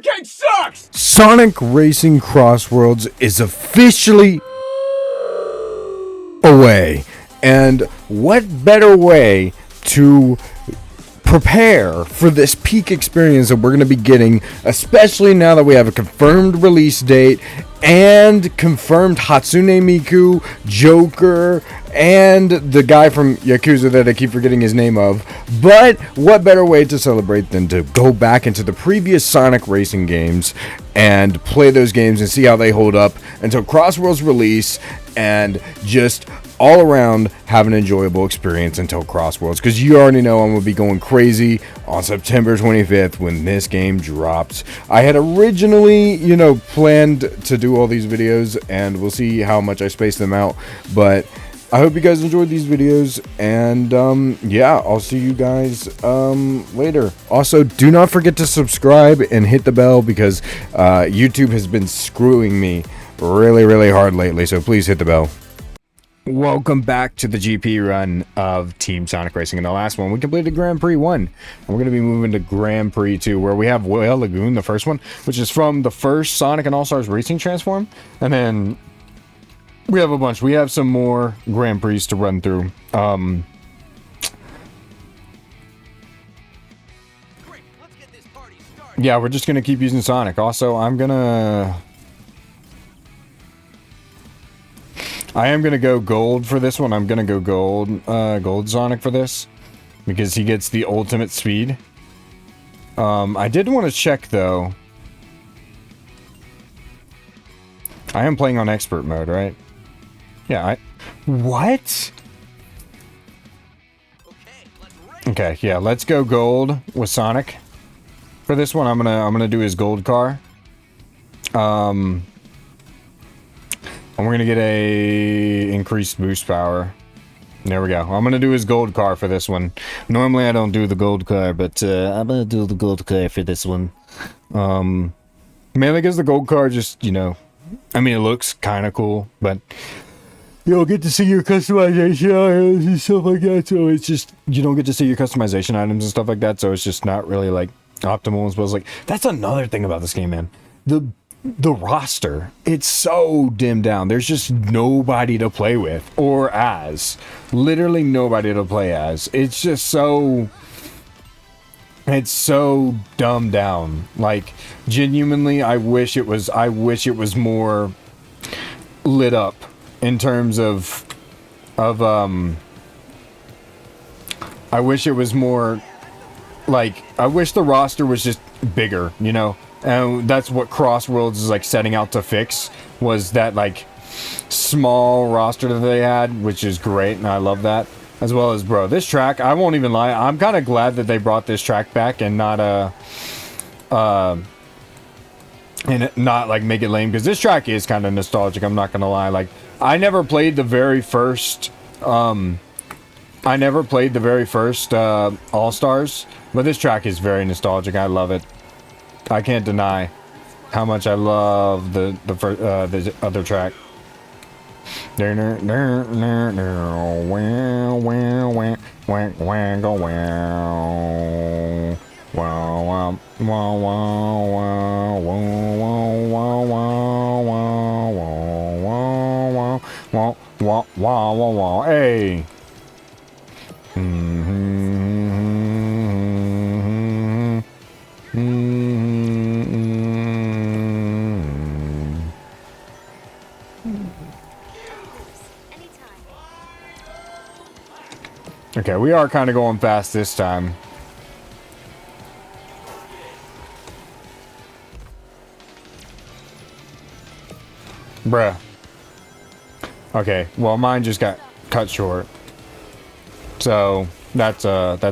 arcade sucks! Sonic Racing Crossworlds is officially away. And what better way to prepare for this peak experience that we're going to be getting, especially now that we have a confirmed release date and confirmed Hatsune Miku, Joker, and the guy from Yakuza that I keep forgetting his name of. But what better way to celebrate than to go back into the previous Sonic Racing games and play those games and see how they hold up until Crossworlds release, and just all around have an enjoyable experience until Crossworlds, because you already know I'm going to be going crazy on September 25th when this game drops. I had originally, planned to do all these videos, and we'll see how much I space them out, but I hope you guys enjoyed these videos, and yeah, I'll see you guys later. Also, do not forget to subscribe and hit the bell, because YouTube has been screwing me really hard lately, so please hit the bell. Welcome back to the GP run of Team Sonic Racing. In the last one, we completed Grand Prix 1. And we're going to be moving to Grand Prix 2, where we have Whale Lagoon, the first one, which is from the first Sonic and All-Stars Racing Transform. And then we have a bunch. We have some more Grand Prix to run through. Great, let's get this party started. Yeah, we're just going to keep using Sonic. Also, I am going to go gold for this one. I'm going to go gold Sonic for this, because he gets the ultimate speed. I did want to check, though. I am playing on expert mode, right? Yeah, what? Okay, yeah, let's go gold with Sonic. For this one, I'm gonna do his gold car. And we're gonna get a increased boost power. There we go. I'm gonna do his gold car for this one. Normally I don't do the gold car, but I'm gonna do the gold car for this one. Mainly because the gold car just, I mean, it looks kind of cool, but you don't get to see your customization items and stuff like that. So it's just, you don't get to see your customization items and stuff like that. So it's just not really like optimal. And suppose, like, that's another thing about this game, man. The roster, it's so dimmed down. There's just nobody to play with or as. Literally nobody to play as. It's just so... It's so dumbed down. Like, genuinely, I wish it was more lit up in terms of I wish it was more, like, I wish the roster was just bigger, And that's what Crossworlds is, like, setting out to fix, was that, like, small roster that they had, which is great, and I love that. As well as, bro, this track, I won't even lie, I'm kind of glad that they brought this track back and not, like, make it lame, because this track is kind of nostalgic, I'm not gonna lie. Like, I never played the very first, All-Stars, but this track is very nostalgic, I love it. I can't deny how much I love the other track. Hey. Okay, we are kind of going fast this time. Bruh. Okay, well, mine just got cut short. So, that's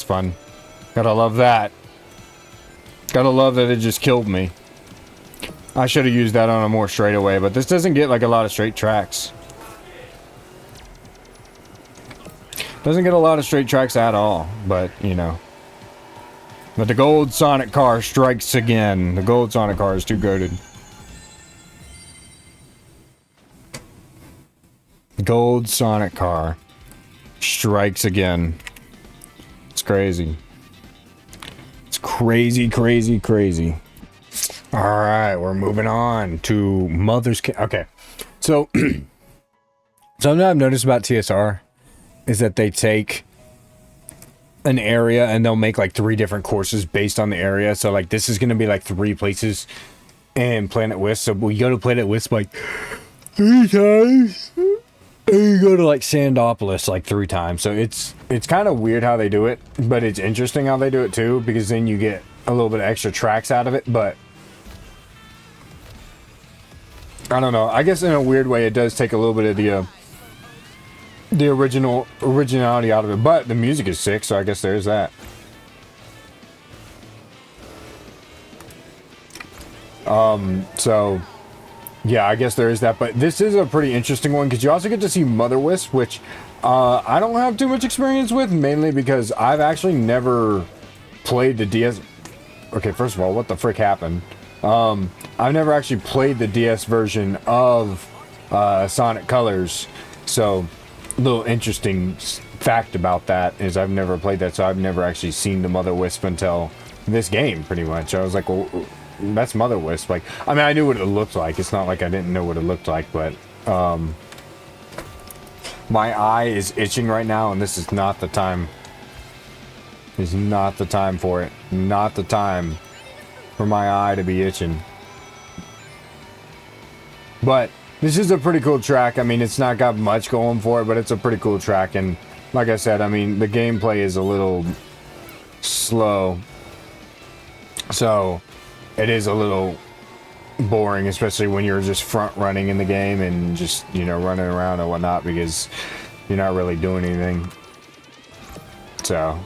fun. Gotta love that. Gotta love that it just killed me. I should have used that on a more straightaway, but this doesn't get, like, a lot of straight tracks. Doesn't get a lot of straight tracks at all, but, But the gold Sonic car strikes again. The gold Sonic car is too goated. Gold Sonic car strikes again. It's crazy. It's crazy. All right, we're moving on to Mother's King. Okay, so something I've noticed about TSR is that they take an area and they'll make like 3 different courses based on the area. So like this is going to be like 3 places in Planet Wisp. So we go to Planet Wisp like 3 times. And you go to like Sandopolis like 3 times. So it's kind of weird how they do it, but it's interesting how they do it too, because then you get a little bit of extra tracks out of it. But I don't know. I guess in a weird way it does take a little bit of the originality out of it, but the music is sick, so I guess there's that. So yeah, I guess there is that, but this is a pretty interesting one because you also get to see Mother Wisp, which I don't have too much experience with, mainly because I've actually never played the DS. Okay, first of all, what the frick happened? I've never actually played the DS version of Sonic Colors, so little interesting fact about that is I've never played that, so I've never actually seen the Mother Wisp until this game, pretty much. I was like, well, that's Mother Wisp. Like, I mean, I knew what it looked like. It's not like I didn't know what it looked like, but my eye is itching right now, and this is not the time. It's not the time for it. Not the time for my eye to be itching. But this is a pretty cool track. I mean, it's not got much going for it, but it's a pretty cool track. And like I said, I mean, the gameplay is a little slow. So it is a little boring, especially when you're just front running in the game and just, you know, running around and whatnot, because you're not really doing anything. So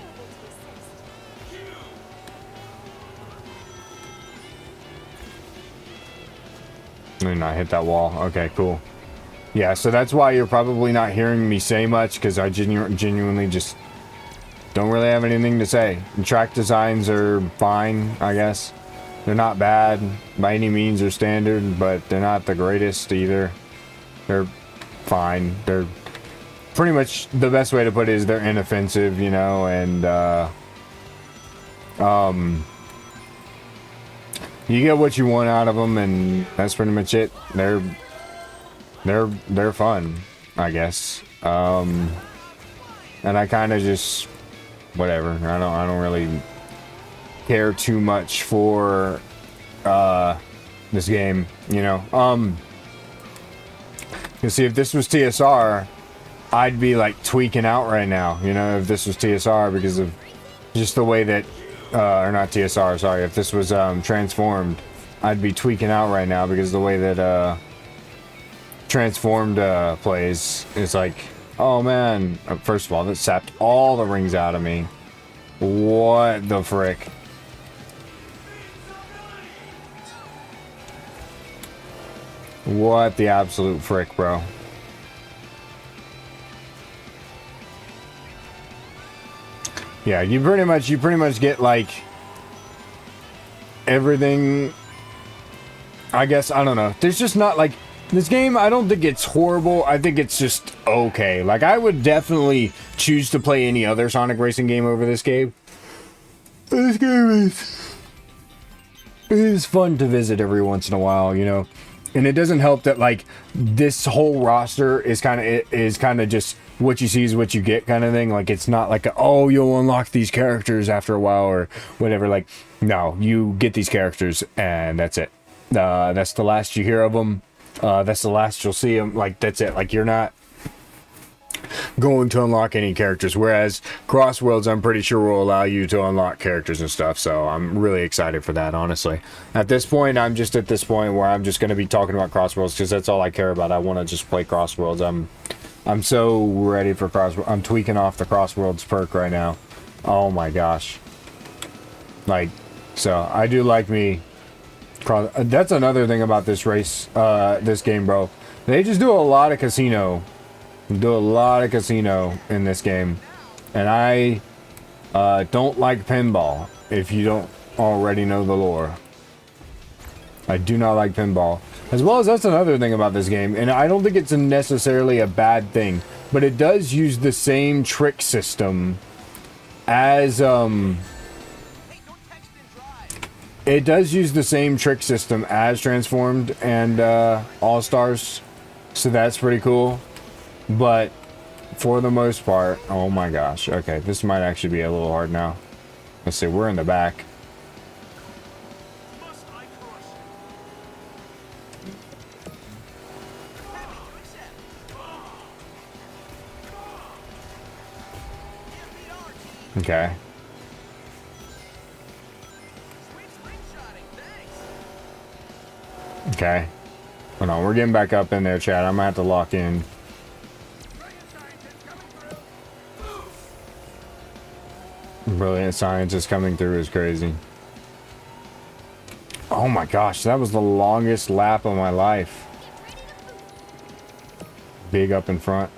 and I hit that wall. Okay, cool. Yeah, so that's why you're probably not hearing me say much, because I genuinely just don't really have anything to say. The track designs are fine, I guess. They're not bad by any means or standard, but they're not the greatest either. They're fine. They're pretty much, the best way to put it is they're inoffensive, you know, and you get what you want out of them, and that's pretty much it. They're fun, I guess. And I kind of just whatever. I don't really care too much for this game, you know. You see, if this was TSR, I'd be like tweaking out right now, you know, if this was TSR, because of just the way that or not TSR, sorry, if this was Transformed, I'd be tweaking out right now, because the way that Transformed plays, it's like, oh man, first of all, that sapped all the rings out of me. What the frick? What the absolute frick, bro? Yeah, you pretty much get like everything. I guess, I don't know. There's just not like this game. I don't think it's horrible. I think it's just okay. Like, I would definitely choose to play any other Sonic racing game over this game. This game is fun to visit every once in a while, you know. And it doesn't help that like this whole roster is kind of just what you see is what you get kind of thing. Like, it's not like oh, you'll unlock these characters after a while or whatever. Like, no, you get these characters and that's it. That's the last you hear of them. That's the last you'll see them. Like, that's it. Like, you're not going to unlock any characters, whereas Crossworlds, I'm pretty sure, will allow you to unlock characters and stuff. So I'm really excited for that, honestly. At this point, I'm just at this point where I'm just going to be talking about Crossworlds because that's all I care about. I want to just play Crossworlds. I'm so ready for Crossworlds. I'm tweaking off the Crossworlds perk right now. Oh my gosh. Like, so I do like me. That's another thing about this this game, bro. They just do a lot of casino. Do a lot of casino in this game, and I don't like pinball. If you don't already know the lore, I do not like pinball. As well as that's another thing about this game, and I don't think it's necessarily a bad thing, but it does use the same trick system as It does use the same trick system as Transformed and All Stars, so that's pretty cool. But for the most part, oh my gosh, okay, this might actually be a little hard now. Let's see, we're in the back. Okay. Okay. Hold on, we're getting back up in there, Chad. I'm gonna have to lock in. Brilliant science is coming through is crazy. Oh my gosh, that was the longest lap of my life. Big up in front.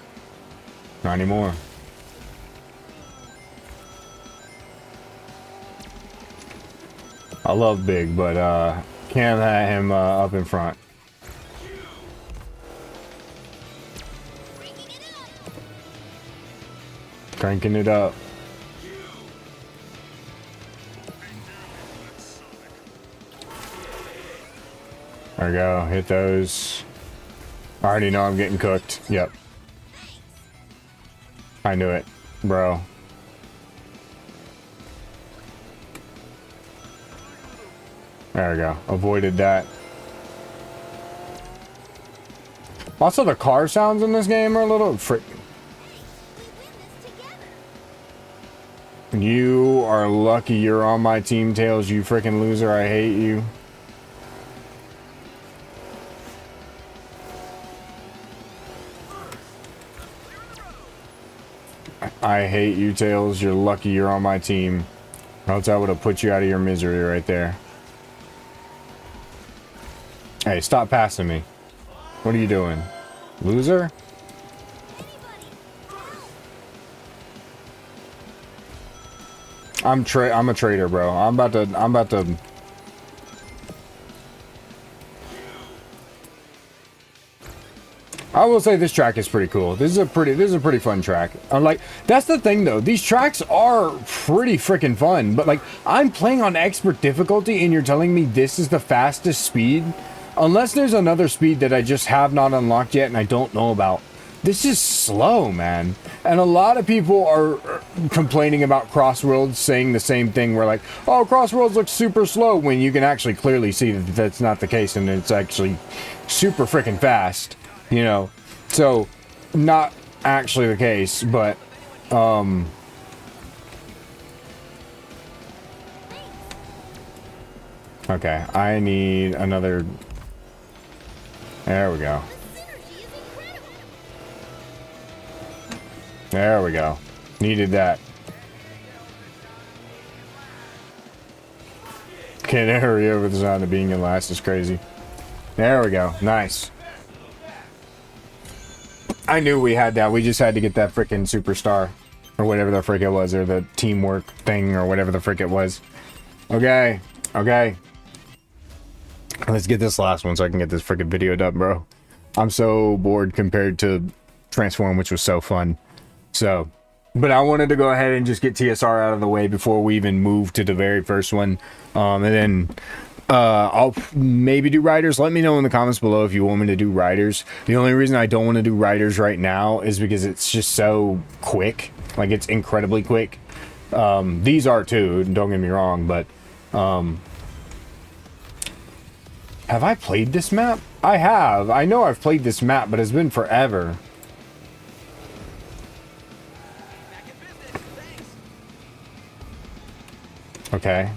Not anymore. I love Big, but can't have him up in front. Cranking it up. There we go. Hit those. I already know I'm getting cooked. Yep. I knew it, bro. There we go. Avoided that. Also, the car sounds in this game are a little frick. You are lucky you're on my team, Tails, you freaking loser. I hate you. I hate you, Tails. You're lucky you're on my team. Else I would have put you out of your misery right there. Hey, stop passing me. What are you doing? Loser? I'm a traitor, bro. I'm about to I will say this track is pretty cool. This is a pretty fun track. I'm like, that's the thing though. These tracks are pretty freaking fun, but like I'm playing on expert difficulty and you're telling me this is the fastest speed? Unless there's another speed that I just have not unlocked yet and I don't know about. This is slow, man. And a lot of people are complaining about Crossworlds, saying the same thing. We're like, oh, Crossworlds looks super slow, when you can actually clearly see that that's not the case and it's actually super freaking fast, you know? So, not actually the case, but, okay, I need another... There we go. There we go. Needed that. Can't hurry over the sound of being in last is crazy. There we go. Nice. I knew we had that. We just had to get that freaking superstar. Or whatever the frick it was. Or the teamwork thing. Or whatever the frick it was. Okay. Okay. Let's get this last one so I can get this freaking video done, bro. I'm so bored compared to Transform, which was so fun. So, but I wanted to go ahead and just get TSR out of the way before we even move to the very first one. And then I'll maybe do Riders. Let me know in the comments below if you want me to do Riders. The only reason I don't want to do Riders right now is because it's just so quick. Like, it's incredibly quick. These are too, don't get me wrong, but... have I played this map? I have. I know I've played this map, but it's been forever. Okay.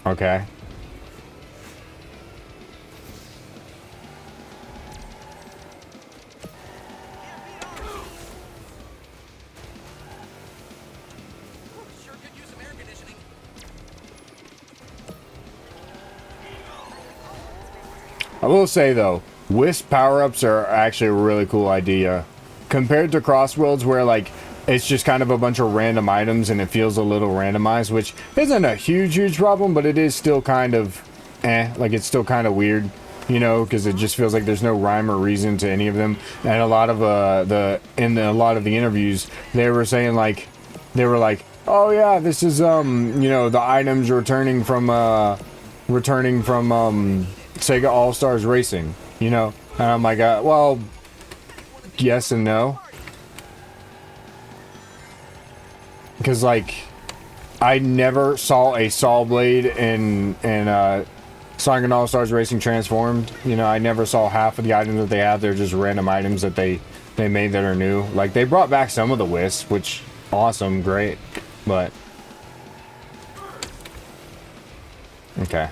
Okay. Sure could use some air conditioning. I will say though, Wisp power-ups are actually a really cool idea. Compared to Crossworlds where like, it's just kind of a bunch of random items and it feels a little randomized, which isn't a huge problem, but it is still kind of like it's still kind of weird, you know, because it just feels like there's no rhyme or reason to any of them. And a lot of in a lot of the interviews, they were saying like, they were like, oh yeah, this is you know, the items returning from Sega All Stars Racing, you know. And I'm like, well, yes and no. Because like I never saw a saw blade in Sonic and All Stars Racing Transformed. You know, I never saw half of the items that they have. They're just random items that they made that are new. Like, they brought back some of the Wisps, which, awesome, great. But, okay.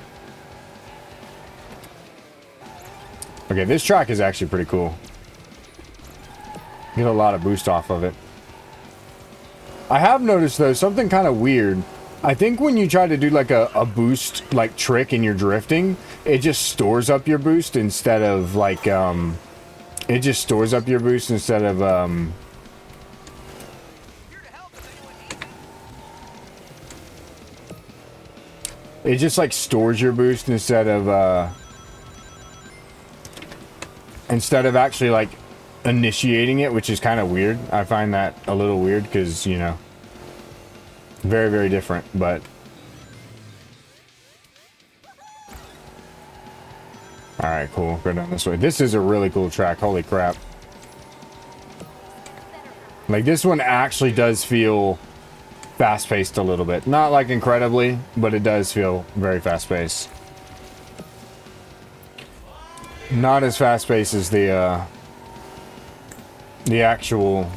Okay, this track is actually pretty cool. Get a lot of boost off of it. I have noticed, though, something kind of weird. I think when you try to do like a boost like trick and you're drifting, it just stores up your boost instead of like it just stores up your boost instead of it just like stores your boost instead of actually like initiating it, which is kind of weird. I find that a little weird because, you know, very, very different, but alright, cool. Go down this way. This is a really cool track. Holy crap. Like, this one actually does feel fast-paced a little bit. Not, like, incredibly, but it does feel very fast-paced. Not as fast-paced as the actual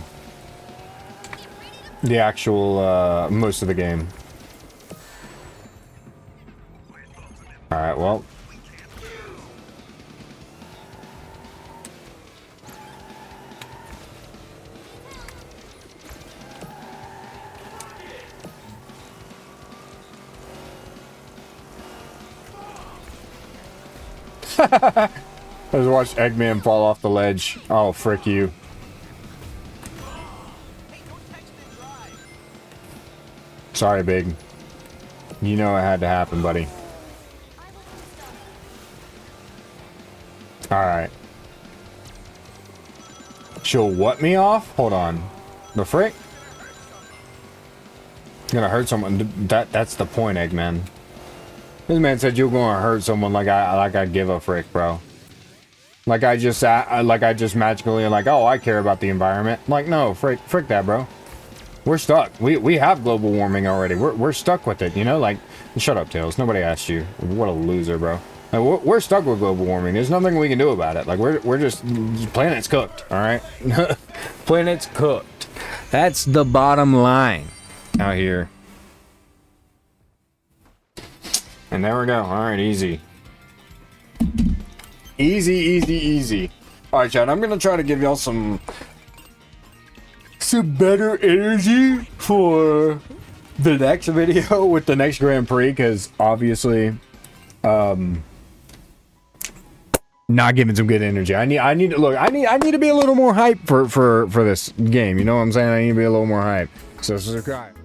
most of the game. Alright, well. Let's watch Eggman fall off the ledge. Oh, frick you. Sorry, Big. You know it had to happen, buddy. Alright. She'll what me off? Hold on. The frick? Gonna hurt someone. That's the point, Eggman. This man said you're gonna hurt someone like I give a frick, bro. Like I just magically like, oh, I care about the environment. Like, no, frick that, bro. We're stuck. We have global warming already. We're stuck with it, you know? Like, shut up, Tails. Nobody asked you. What a loser, bro. Like, we're stuck with global warming. There's nothing we can do about it. Like, we're just... Planet's cooked, alright? Planet's cooked. That's the bottom line out here. And there we go. Alright, easy. Easy, easy, easy. Alright, Chad, I'm gonna try to give y'all some better energy for the next video with the next Grand Prix, because obviously not giving some good energy. I need to look. I need to be a little more hype for this game. You know what I'm saying? I need to be a little more hype. So subscribe.